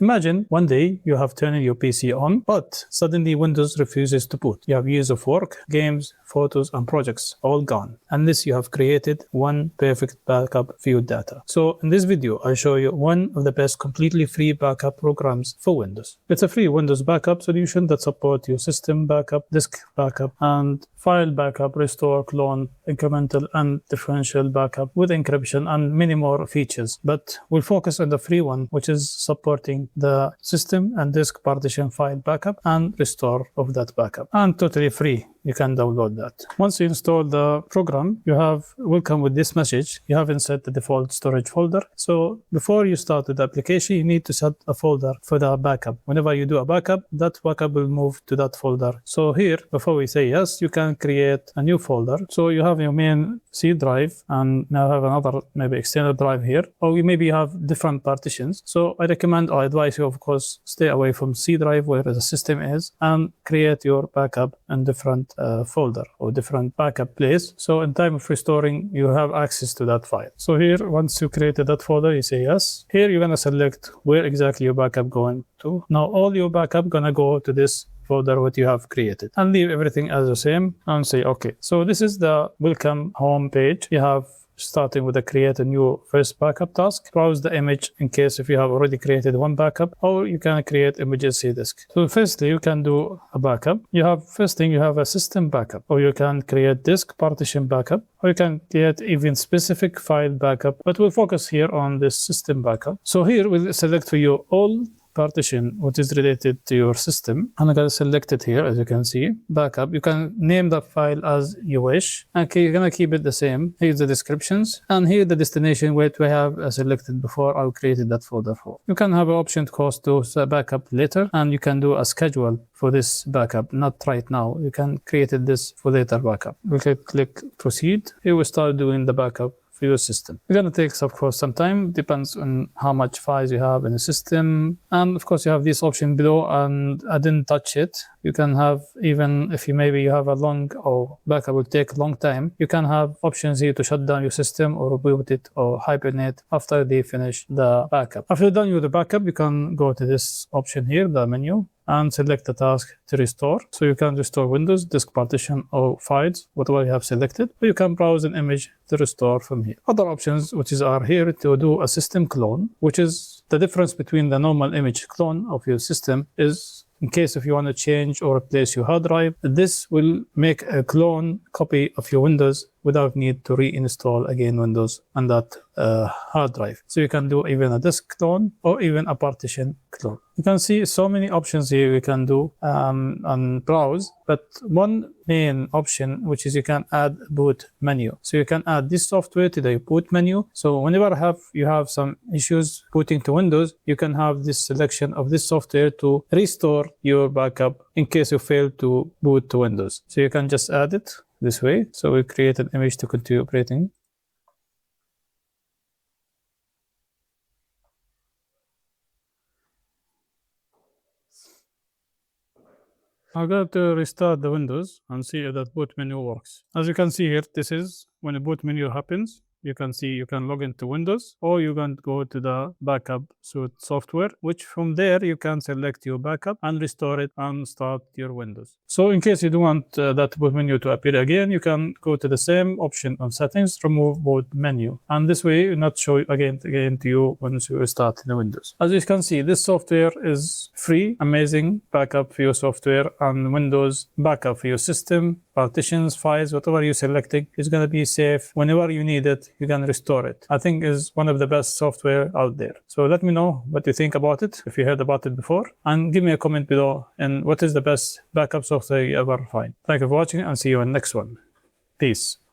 Imagine one day you have turned your PC on, but suddenly Windows refuses to boot. You have years of work, games, photos, and projects all gone. Unless you have created one perfect backup for your data. So in this video, I show you one of the best completely free backup programs for Windows. It's a free Windows backup solution that supports your system backup, disk backup, and file backup, restore, clone, incremental, and differential backup with encryption and many more features. But we'll focus on the free one, which is supporting the system and disk partition file backup and restore of that backup. And totally free. You can download that. Once you install the program, will come with this message. You haven't set the default storage folder. So before you start with the application, you need to set a folder for the backup. Whenever you do a backup, that backup will move to that folder. So here, before we say yes, you can create a new folder. So you have your main C drive and now have another maybe external drive here, or you maybe have different partitions. So I advise you, of course, stay away from C drive where the system is and create your backup in different folder or different backup place. So in time of restoring, you have access to that file. So here, once you created that folder, you say yes. Here, you're gonna select where exactly your backup going to. Now all your backup gonna go to this folder what you have created and leave everything as the same and say okay. So this is the welcome home page. You have starting with create a new first backup task. Browse the image in case if you have already created one backup, or you can create emergency disk. So firstly, you can do a backup. First thing you have a system backup, or you can create disk partition backup, or you can create even specific file backup, but we'll focus here on this system backup. So here we'll select for you all partition which is related to your system. I'm gonna select it here, as you can see, backup. You can name the file as you wish. Okay, you're gonna keep it the same. Here's the descriptions, and here the destination which we have selected before I created that folder for. You can have an option to cause to backup later, and you can do a schedule for this backup, not right now. You can create this for later backup. We can click proceed. Here we start doing the backup for your system. It's gonna take, of course, some time. Depends on how much files you have in the system. And of course, you have this option below, and I didn't touch it. You can have, even if you have a long or backup will take a long time, you can have options here to shut down your system or reboot it or hibernate after they finish the backup. After you're done with the backup, you can go to this option here, the menu, and select the task to restore. So you can restore Windows, disk partition, or files, whatever you have selected, or you can browse an image to restore from here. Other options are here to do a system clone, which is the difference between the normal image clone of your system is in case if you want to change or replace your hard drive, this will make a clone copy of your Windows without need to reinstall again Windows on that hard drive. So you can do even a disk clone or even a partition clone. You can see so many options here you can do and browse, but one main option, which is you can add boot menu. So you can add this software to the boot menu. So whenever you have some issues booting to Windows, you can have this selection of this software to restore your backup in case you fail to boot to Windows. So you can just add it this way. So we create an image to continue operating. I'm going to restart the Windows and see if that boot menu works. As you can see here, this is when the boot menu happens. You can see you can log into Windows, or you can go to the backup suite software, which from there you can select your backup and restore it and start your Windows. So in case you don't want that boot menu to appear again, you can go to the same option on settings, remove boot menu. And this way it will not show again to you once you start the Windows. As you can see, this software is free, amazing backup for your software and Windows backup for your system, partitions, files, whatever you're selecting is going to be safe. Whenever you need it, you can restore it. I think is one of the best software out there. So let me know what you think about it, if you heard about it before, and give me a comment below and what is the best backup software you ever find. Thank you for watching and see you in the next one. Peace.